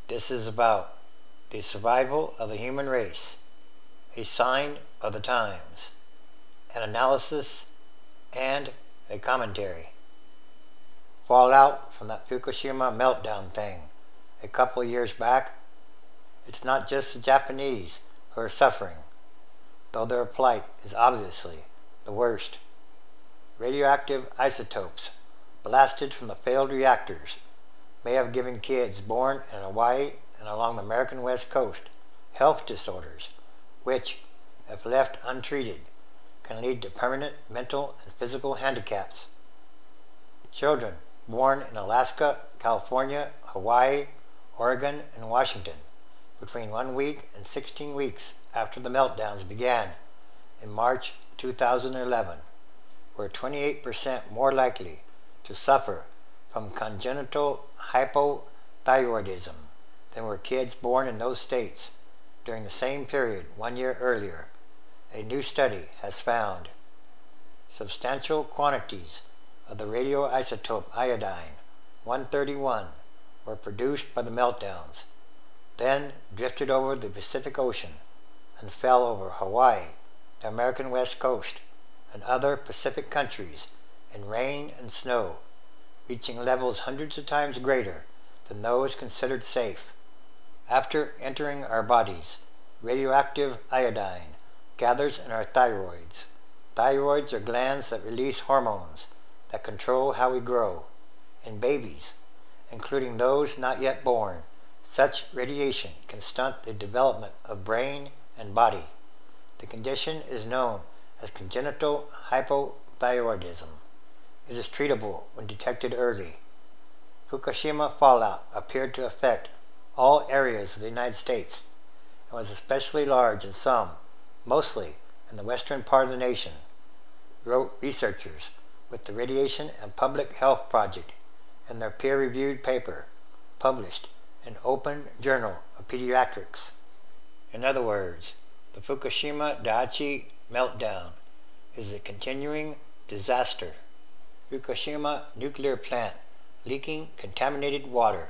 This is about the survival of the human race, a sign of the times, an analysis, and a commentary. Fallout from that Fukushima meltdown thing a couple of years back. It's not just the Japanese who are suffering, though their plight is obviously the worst. Radioactive isotopes blasted from the failed reactors may have given kids born in Hawaii and along the American West Coast health disorders, which, if left untreated, can lead to permanent mental and physical handicaps. Children born in Alaska, California, Hawaii, Oregon, and Washington between 1 week and 16 weeks after the meltdowns began in March 2011 were 28% more likely to suffer from congenital hypothyroidism than were kids born in those states during the same period 1 year earlier, a new study has found. Substantial quantities of the radioisotope iodine-131 were produced by the meltdowns, then drifted over the Pacific Ocean and fell over Hawaii, the American West Coast, and other Pacific countries in rain and snow, reaching levels hundreds of times greater than those considered safe. After entering our bodies, radioactive iodine gathers in our thyroids. Thyroids are glands that release hormones that control how we grow. In babies, including those not yet born, such radiation can stunt the development of brain and body. The condition is known as congenital hypothyroidism. It is treatable when detected early. Fukushima fallout appeared to affect all areas of the United States and was especially large in some, mostly in the western part of the nation, wrote researchers with the Radiation and Public Health Project in their peer-reviewed paper published in Open Journal of Pediatrics. In other words, the Fukushima Daiichi meltdown is a continuing disaster. Fukushima nuclear plant leaking contaminated water.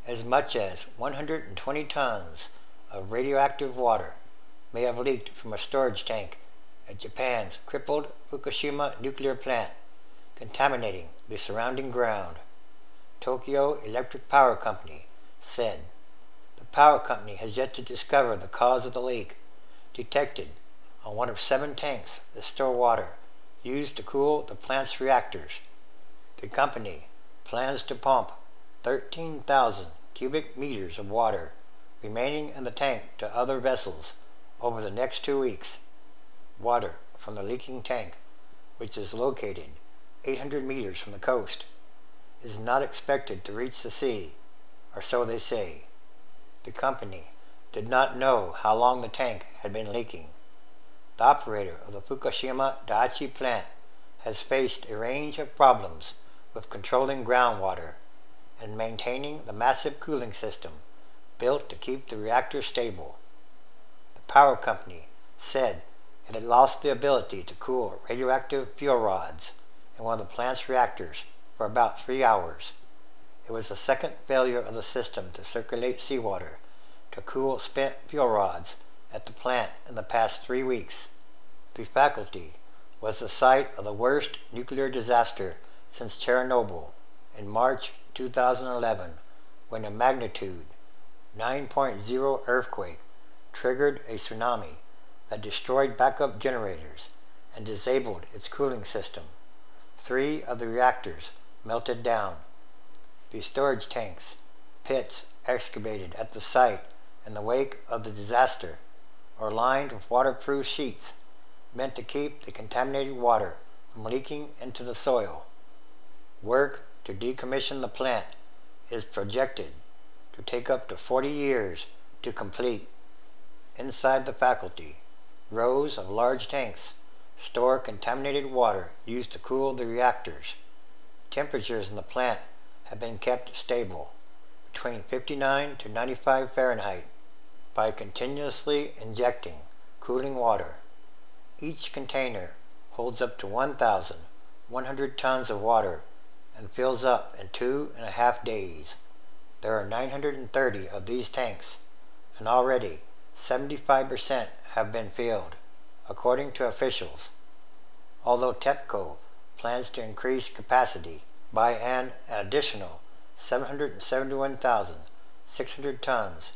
As much as 120 tons of radioactive water may have leaked from a storage tank at Japan's crippled Fukushima nuclear plant, contaminating the surrounding ground. Tokyo Electric Power Company said the power company has yet to discover the cause of the leak, detected on one of 7 tanks that store water used to cool the plant's reactors. The company plans to pump 13,000 cubic meters of water remaining in the tank to other vessels over the next 2 weeks. Water from the leaking tank, which is located 800 meters from the coast, is not expected to reach the sea, or so they say. The company did not know how long the tank had been leaking. The operator of the Fukushima Daiichi plant has faced a range of problems with controlling groundwater and maintaining the massive cooling system built to keep the reactor stable. The power company said it had lost the ability to cool radioactive fuel rods in one of the plant's reactors for about 3 hours. It was the second failure of the system to circulate seawater to cool spent fuel rods at the plant in the past 3 weeks. The faculty was the site of the worst nuclear disaster since Chernobyl in March 2011, when a magnitude 9.0 earthquake triggered a tsunami that destroyed backup generators and disabled its cooling system. 3 of the reactors melted down. The storage tanks, pits excavated at the site in the wake of the disaster, are lined with waterproof sheets meant to keep the contaminated water from leaking into the soil. Work to decommission the plant is projected to take up to 40 years to complete. Inside the faculty, rows of large tanks store contaminated water used to cool the reactors. Temperatures in the plant have been kept stable, between 59 to 95 Fahrenheit, by continuously injecting cooling water. Each container holds up to 1,100 tons of water and fills up in 2.5 days. There are 930 of these tanks, and already 75% have been filled, according to officials. Although TEPCO plans to increase capacity by an additional 771,600 tons,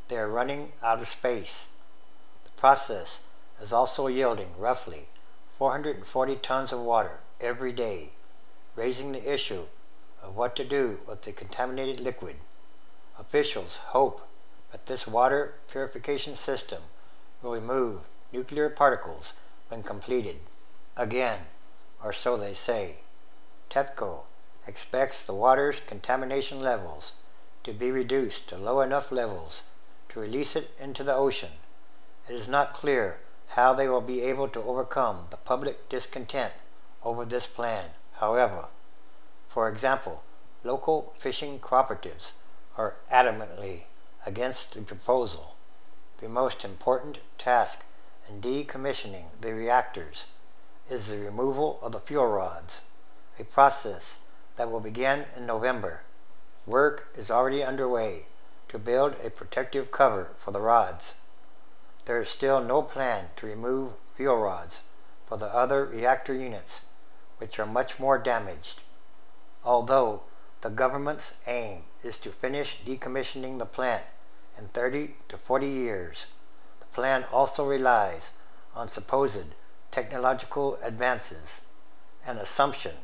they are running out of space. The process is also yielding roughly 440 tons of water every day, raising the issue of what to do with the contaminated liquid. Officials hope that this water purification system will remove nuclear particles when completed. Again, or so they say, TEPCO expects the water's contamination levels to be reduced to low enough levels to release it into the ocean. It is not clear how they will be able to overcome the public discontent over this plan. However, for example, local fishing cooperatives are adamantly against the proposal. The most important task in decommissioning the reactors is the removal of the fuel rods, a process that will begin in November. Work is already underway to build a protective cover for the rods. There is still no plan to remove fuel rods for the other reactor units, which are much more damaged. Although the government's aim is to finish decommissioning the plant in 30 to 40 years, the plan also relies on supposed technological advances, an assumption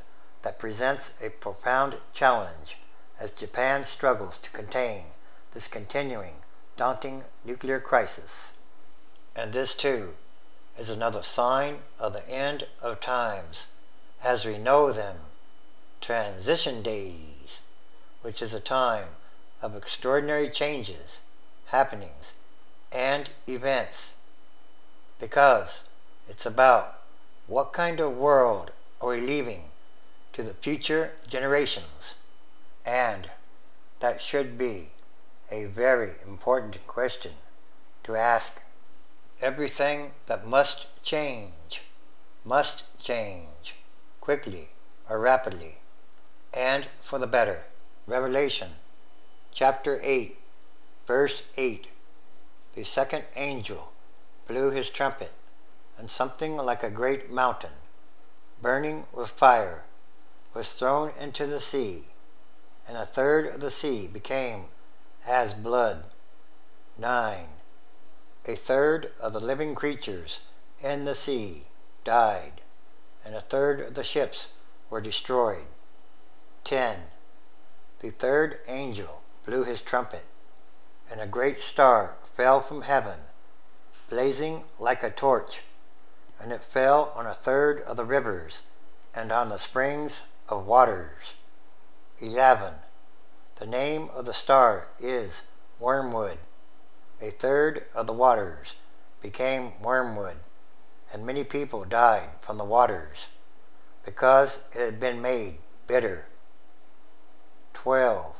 that presents a profound challenge as Japan struggles to contain this continuing, daunting nuclear crisis. And this, too, is another sign of the end of times as we know them, transition days, which is a time of extraordinary changes, happenings, and events, because it's about what kind of world are we leaving to the future generations, and that should be a very important question to ask. Everything that must change quickly or rapidly, and for the better. Revelation chapter 8, verse 8. The second angel blew his trumpet, and something like a great mountain, burning with fire, was thrown into the sea, and a third of the sea became as blood. 9. A third of the living creatures in the sea died, and a third of the ships were destroyed. 10. The third angel blew his trumpet, and a great star fell from heaven, blazing like a torch, and it fell on a third of the rivers and on the springs of waters. 11. The name of the star is Wormwood. A third of the waters became wormwood, and many people died from the waters, because it had been made bitter. 12.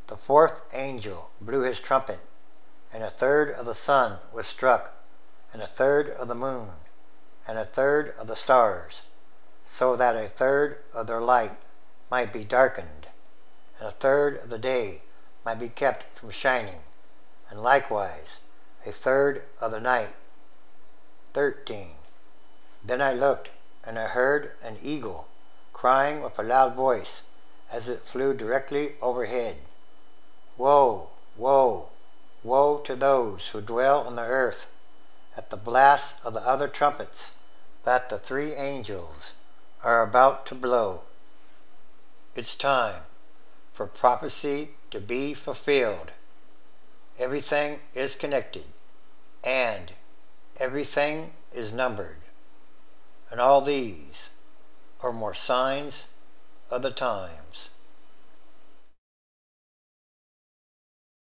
The fourth angel blew his trumpet, and a third of the sun was struck, and a third of the moon, and a third of the stars, so that a third of their light might be darkened, and a third of the day might be kept from shining, and likewise a third of the night. 13. Then I looked, and I heard an eagle crying with a loud voice as it flew directly overhead. Woe, woe, woe to those who dwell on the earth at the blast of the other trumpets that the three angels are about to blow. It's time for prophecy to be fulfilled. Everything is connected, and everything is numbered, and all these are more signs of the times.